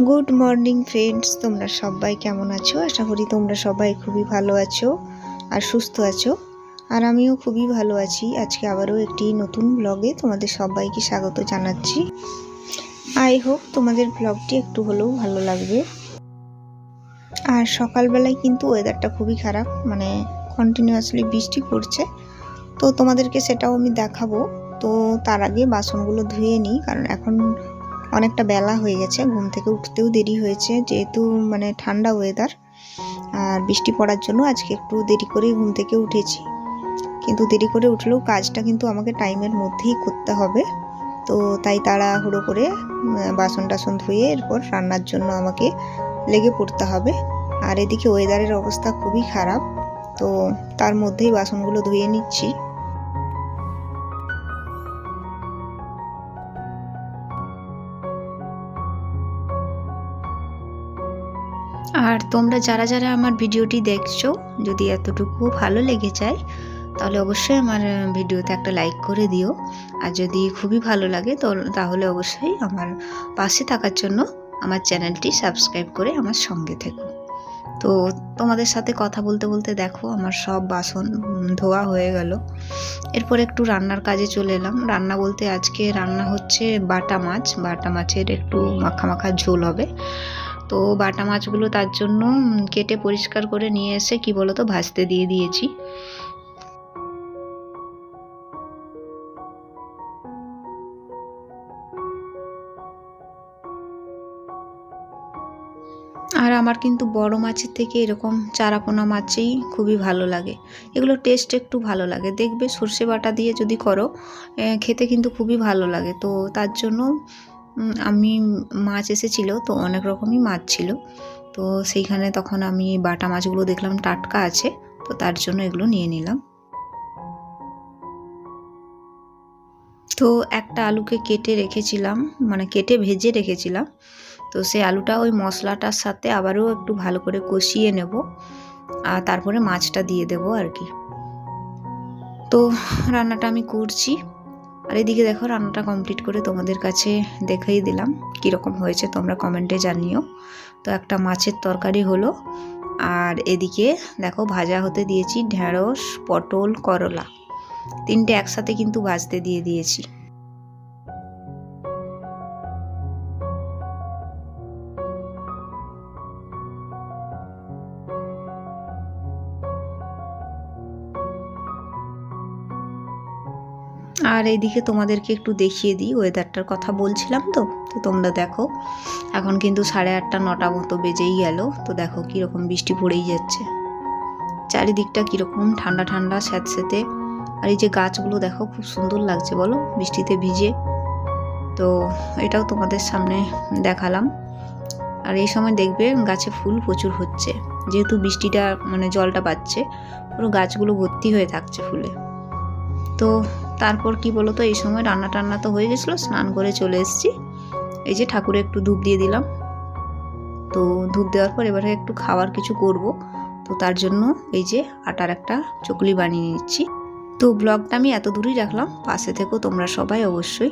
Good morning friends, তোমরা সবাই কেমন আছো? আশা করি তোমরা সবাই খুবই ভালো আছো আর সুস্থ আছো। আর আমিও খুবই ভালো আছি। আজকে আবারও একটি নতুন ব্লগে তোমাদের সবাইকে স্বাগত জানাচ্ছি। আই হোপ তোমাদের ব্লগটি একটু হলেও ভালো লাগবে। আর সকালবেলায় কিন্তু ওয়েদারটা খুবই খারাপ, মানে কন্টিনিউয়াসলি বৃষ্টি পড়ছে, তো তোমাদেরকে সেটাও আমি দেখাবো। তো তার আগে বাসনগুলো ধুয়ে নিই, কারণ এখন অনেকটা বেলা হয়ে গেছে, ঘুম থেকে উঠতেও দেরি হয়েছে, যেহেতু মানে ঠান্ডা ওয়েদার আর বৃষ্টি পড়ার জন্য আজকে একটু দেরি করেই ঘুম থেকে উঠেছি। কিন্তু দেরি করে উঠলেও কাজটা কিন্তু আমাকে টাইমের মধ্যেই করতে হবে, তো তাই তাড়াহুড়ো করে বাসন টাসন ধুয়ে এরপর রান্নার জন্য আমাকে লেগে পড়তে হবে। আর এদিকে ওয়েদারের অবস্থা খুবই খারাপ, তো তার মধ্যেই বাসনগুলো ধুয়ে নিচ্ছি। আর তোমরা যারা যারা আমার ভিডিওটি দেখছো, যদি এতটুকু ভালো লেগে যায় তাহলে অবশ্যই আমার ভিডিওতে একটা লাইক করে দিও। আর যদি খুবই ভালো লাগে তাহলে অবশ্যই আমার পাশে থাকার জন্য আমার চ্যানেলটি সাবস্ক্রাইব করে আমার সঙ্গে থেকো। তো তোমাদের সাথে কথা বলতে বলতে দেখো আমার সব বাসন ধোয়া হয়ে গেল। এরপর একটু রান্নার কাজে চলে এলাম। রান্না বলতে আজকে রান্না হচ্ছে বাটা মাছের একটু মাখা মাখা ঝোল হবে। তো বাটা মাছগুলো তার জন্য কেটে পরিষ্কার করে নিয়ে এসে কি বলতো ভাজতে দিয়ে দিয়েছি। আর আমার কিন্তু বড় মাছের থেকে এরকম চারাপোনা মাছই খুবই ভালো লাগে। এগুলো টেস্ট একটু ভালো লাগে, দেখবে সর্ষে বাটা দিয়ে যদি করো খেতে কিন্তু খুবই ভালো লাগে। তো তার জন্য আমি মাছ এসেছিলো, তো অনেক রকমই মাছ ছিল, তো সেইখানে তখন আমি বাটা মাছগুলো দেখলাম টাটকা আছে, তো তার জন্য এগুলো নিয়ে নিলাম। তো একটা আলুকে কেটে রেখেছিলাম, মানে কেটে ভেজে রেখেছিলাম, তো সেই আলুটা ওই মশলাটার সাথে আবারও একটু ভালো করে কষিয়ে নেব, আর তারপরে মাছটা দিয়ে দেবো আর কি। তো রান্নাটা আমি করছি, আর এদিকে দেখো রান্নাটা কমপ্লিট করে তোমাদের কাছে দেখাই দিলাম কীরকম হয়েছে, তোমরা কমেন্টে জানিও। তো একটা মাছের তরকারি হলো, আর এদিকে দেখো ভাজা হতে দিয়েছি ঢেঁড়স, পটল, করলা, তিনটে একসাথে কিন্তু ভাজতে দিয়ে দিয়েছি। আর এইদিকে তোমাদেরকে একটু দেখিয়ে দিই, ওয়েদারটার কথা বলছিলাম তো তোমরা দেখো এখন কিন্তু 8:30 9টা মতো বেজেই গেল। তো দেখো কীরকম বৃষ্টি পড়েই যাচ্ছে, চারিদিকটা কীরকম ঠান্ডা ঠান্ডা স্যাঁতস্যাঁতে। আর এই যে গাছগুলো দেখো খুব সুন্দর লাগছে বলো বৃষ্টিতে ভিজে। তো এটাও তোমাদের সামনে দেখালাম। আর এই সময় দেখবে গাছে ফুল প্রচুর হচ্ছে, যেহেতু বৃষ্টিটা মানে জলটা পাচ্ছে, পুরো গাছগুলো ভর্তি হয়ে থাকছে ফুলে। তো তারপর কি বলো তো, এই সময় রান্না টান্না তো হয়ে গেছিলো, স্নান করে চলে এসেছি। এই যে ঠাকুরে একটু ধূপ দিয়ে দিলাম। তো ধূপ দেওয়ার পর এবারে একটু খাওয়ার কিছু করব, তো তার জন্য এই যে আটার একটা চকলি বানিয়ে নিচ্ছি। তো ব্লগটা আমি এত দূরই রাখলাম, পাশে থেকো তোমরা সবাই অবশ্যই।